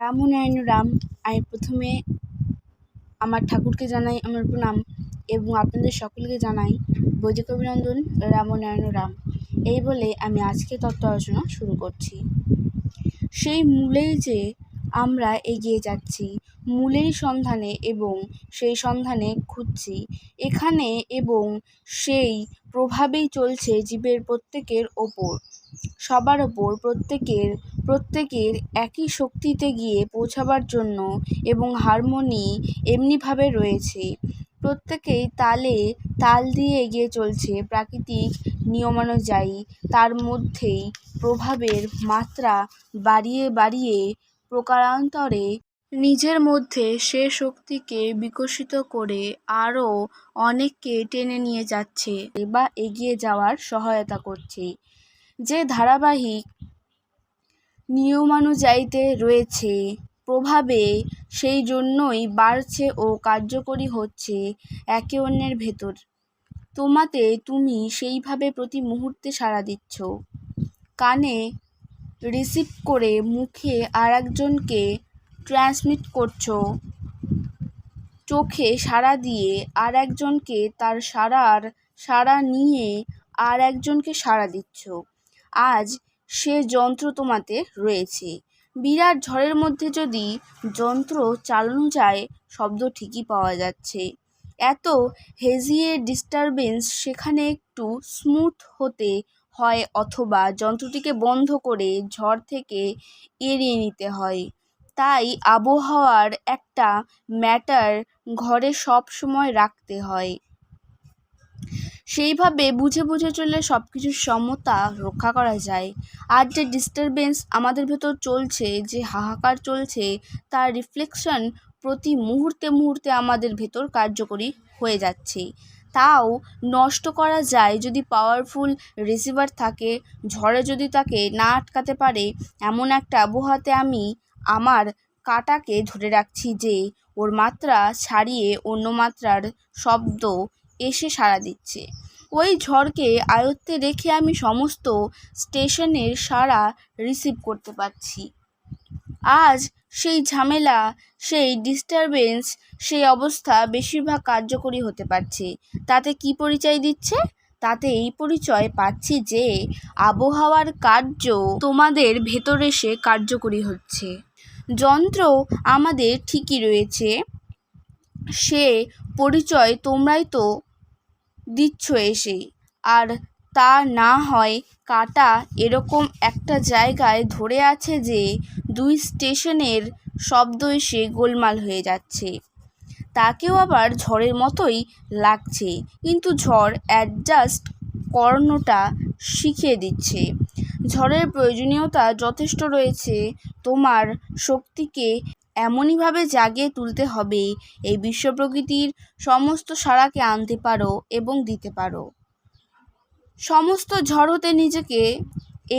রামনারায়ণ রাম। আমি প্রথমে আমার ঠাকুরকে জানাই আমার প্রণাম এবং আপনাদের সকলকে জানাই বৈদিক অভিনন্দন। রামনারায়ণ রাম এই বলে আমি আজকে তত্ত্ব আলোচনা শুরু করছি। সেই মূলেই যে আমরা এগিয়ে যাচ্ছি, মূলেরই সন্ধানে এবং সেই সন্ধানে খুঁজছি এখানে, এবং সেই প্রভাবেই চলছে জীবের প্রত্যেকের ওপর, সবার ওপর, প্রত্যেকের একই শক্তিতে গিয়ে পৌঁছাবার জন্য, এবং হারমোনি এমনিভাবে রয়েছে। প্রত্যেকেই তালে তাল দিয়ে এগিয়ে চলছে প্রাকৃতিক নিয়মানুযায়ী। তার মধ্যেই প্রভাবের মাত্রা বাড়িয়ে বাড়িয়ে প্রকারান্তরে নিজের মধ্যে সে শক্তিকে বিকশিত করে আরও অনেককে টেনে নিয়ে যাচ্ছে বা এগিয়ে যাওয়ার সহায়তা করছে। যে ধারাবাহিক নিয়মানুযায়ীতে রয়েছে প্রভাবে, সেই জন্যই বাড়ছে ও কার্যকরী হচ্ছে একে অন্যের ভেতর। তুমি সেইভাবে প্রতি মুহূর্তে সাড়া দিচ্ছ, কানে রিসিভ করে মুখে আর একজনকে ট্রান্সমিট করছো, চোখে সাড়া দিয়ে আর একজনকে তার সাড়া নিয়ে আর একজনকে সাড়া দিচ্ছ। আজ সে যন্ত্র তোমাতে রয়েছে। বিরাট ঝড়ের মধ্যে যদি যন্ত্র চালানো যায়, শব্দ ঠিকই পাওয়া যাচ্ছে। এত হেজিয়ে ডিস্টারবেন্স সেখানে একটু স্মুথ হতে হয়, অথবা যন্ত্রটিকে বন্ধ করে ঝড় থেকে এড়িয়ে নিতে হয়। তাই আবহাওয়ার একটা ম্যাটার ঘরে সব সময় রাখতে হয়। সেইভাবে বুঝে বুঝে চললে সব কিছুর সমতা রক্ষা করা যায়। আর যে ডিস্টারবেন্স আমাদের ভেতর চলছে, যে হাহাকার চলছে, তার রিফ্লেকশন প্রতি মুহূর্তে মুহূর্তে আমাদের ভেতর কার্যকরী হয়ে যাচ্ছে। তাও নষ্ট করা যায় যদি পাওয়ারফুল রিসিভার থাকে। ঝড়ে যদি তাকে না আটকাতে পারে, এমন একটা আবহাওয়াতে আমি আমার কাটাকে ধরে রাখছি যে ওর মাত্রা ছাড়িয়ে অন্য মাত্রার শব্দ এসে সাড়া দিচ্ছে। ওই ঝড়কে আয়ত্তে রেখে আমি সমস্ত স্টেশনের সাড়া রিসিভ করতে পারছি। আজ সেই ঝামেলা, সেই ডিস্টারবেন্স, সেই অবস্থা বেশিরভাগ কার্যকরী হতে পারছে। তাতে কি পরিচয় দিচ্ছে? তাতে এই পরিচয় পাচ্ছি যে আবহাওয়ার কার্য তোমাদের ভেতর এসে কার্যকরী হচ্ছে। যন্ত্র আমাদের ঠিকই রয়েছে, সে পরিচয় তোমরাই তো দিচ্ছ এসে। আর তা না হয় কাটা এরকম একটা জায়গায় ধরে আছে যে দুই স্টেশনের শব্দ এসে গোলমাল হয়ে যাচ্ছে। তাকেও আবার ঝড়ের মতোই লাগছে, কিন্তু ঝড় অ্যাডজাস্ট করানোটা শিখিয়ে দিচ্ছে। ঝড়ের প্রয়োজনীয়তা যথেষ্ট রয়েছে। তোমার শক্তিকে এমনইভাবে জাগিয়ে তুলতে হবে এই বিশ্ব প্রকৃতির সমস্ত সাড়াকে আনতে পারো এবং দিতে পারো। সমস্ত ঝড় হতে নিজেকে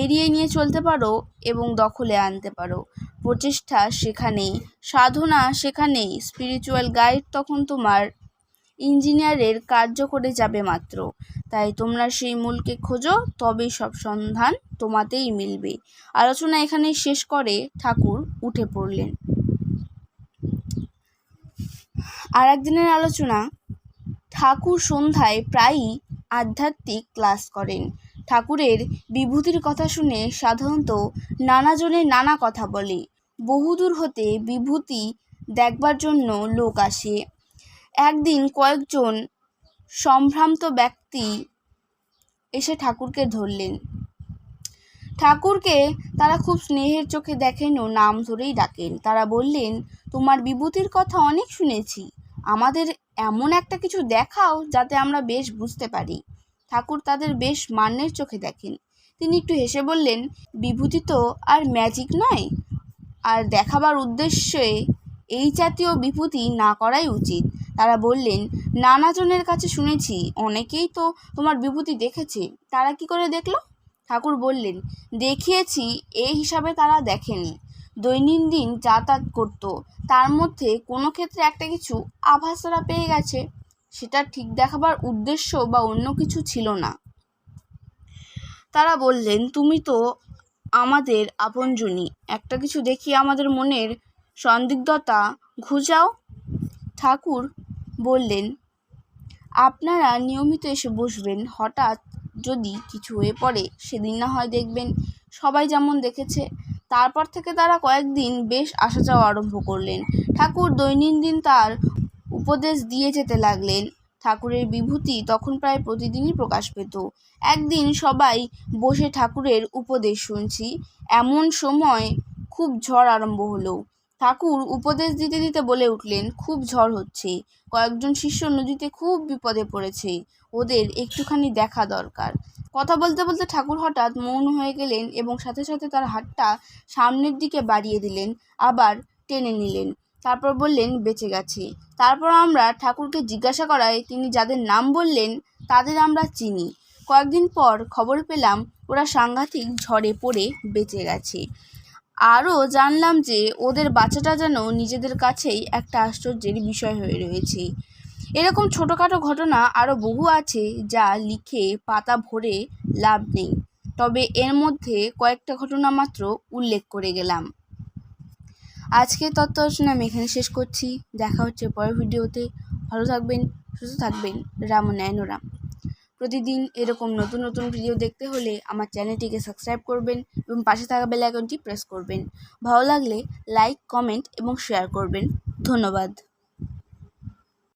এড়িয়ে নিয়ে চলতে পারো এবং দখলে আনতে পারো। প্রচেষ্টা সেখানেই, সাধনা সেখানেই, স্পিরিচুয়াল গাইড তখন তোমার ইঞ্জিনিয়ারের কার্য করে যাবে মাত্র। তাই তোমরা সেই মূলকে খোঁজো, তবেই সব সন্ধান তোমাতেই মিলবে। আলোচনা এখানেই শেষ করে ঠাকুর উঠে পড়লেন। আর একদিনের আলোচনা। ঠাকুর সন্ধ্যায় প্রায়ই আধ্যাত্মিক ক্লাস করেন। ঠাকুরের বিভূতির কথা শুনে সাধারণত নানাজনে নানা কথা বলে। বহুদূর হতে বিভূতি দেখবার জন্য লোক আসে। একদিন কয়েকজন সম্ভ্রান্ত ব্যক্তি এসে ঠাকুরকে ধরলেন। ঠাকুরকে তারা খুব স্নেহের চোখে দেখেন ও নাম ধরেই ডাকেন। তারা বললেন, তোমার বিভূতির কথা অনেক শুনেছি, আমাদের এমন একটা কিছু দেখাও যাতে আমরা বেশ বুঝতে পারি। ঠাকুর তাদের বেশ মান্যের চোখে দেখেন। তিনি একটু হেসে বললেন, বিভূতি তো আর ম্যাজিক নয়, আর দেখাবার উদ্দেশ্যে এই জাতীয় বিভূতি না করাই উচিত। তারা বললেন, নানাজনের কাছে শুনেছি অনেকেই তো তোমার বিভূতি দেখেছে, তারা কি করে দেখলো? ঠাকুর বললেন, দেখিয়েছি এই হিসাবে তারা দেখেনি। দৈনন্দিন যাতায়াত করতো, তার মধ্যে কোনো ক্ষেত্রে একটা কিছু আভাস তারা পেয়ে গেছে। সেটা ঠিক দেখাবার উদ্দেশ্য বা অন্য কিছু ছিল না। তারা বললেন, তুমি তো আমাদের আপনজনই, একটা কিছু দেখিয়ে আমাদের মনের সন্দিগ্ধতা ঘুচাও। ঠাকুর বললেন, আপনারা নিয়মিত এসে বসবেন, হঠাৎ যদি কিছু হয়ে পড়ে সেদিন না হয় দেখবেন, সবাই যেমন দেখেছে। তারপর থেকে তারা কয়েকদিন বেশ আসা যাওয়া আরম্ভ করলেন। ঠাকুর দৈনন্দিন তার উপদেশ দিয়ে যেতে লাগলেন। ঠাকুরের বিভূতি তখন প্রায় প্রতিদিনই প্রকাশ পেত। একদিন সবাই বসে ঠাকুরের উপদেশ শুনছি, এমন সময় খুব ঝড় আরম্ভ হলো। ঠাকুর উপদেশ দিতে দিতে বলে উঠলেন, খুব ঝড় হচ্ছে, কয়েকজন শিষ্য নদীতে খুব বিপদে পড়েছে, ওদের একটুখানি দেখা দরকার। কথা বলতে বলতে ঠাকুর হঠাৎ মৌন হয়ে গেলেন এবং সাথে সাথে তার হাতটা সামনের দিকে বাড়িয়ে দিলেন, আবার টেনে নিলেন। তারপর বললেন, বেঁচে গেছে। তারপর আমরা ঠাকুরকে জিজ্ঞাসা করায় তিনি যাদের নাম বললেন তাদের আমরা চিনি। কয়েকদিন পর খবর পেলাম ওরা সাংঘাতিক ঝড়ে পড়ে বেঁচে গেছে। আরও জানলাম যে ওদের বাচ্চাটা যেন নিজেদের কাছেই একটা আশ্চর্যের বিষয় হয়ে রয়েছে। এরকম ছোটোখাটো ঘটনা আরও বহু আছে যা লিখে পাতা ভরে লাভ নেই, তবে এর মধ্যে কয়েকটা ঘটনা মাত্র উল্লেখ করে গেলাম। আজকের তত্ত্ব আলোচনা আমি এখানে শেষ করছি। দেখা হচ্ছে পরের ভিডিওতে। ভালো থাকবেন, সুস্থ থাকবেন। রাম নয়নরাম। প্রতিদিন এরকম নতুন নতুন ভিডিও দেখতে হলে আমার চ্যানেলটিকে সাবস্ক্রাইব করবেন এবং পাশে থাকা বেল আইকনটি প্রেস করবেন। ভালো লাগলে লাইক, কমেন্ট এবং শেয়ার করবেন। ধন্যবাদ।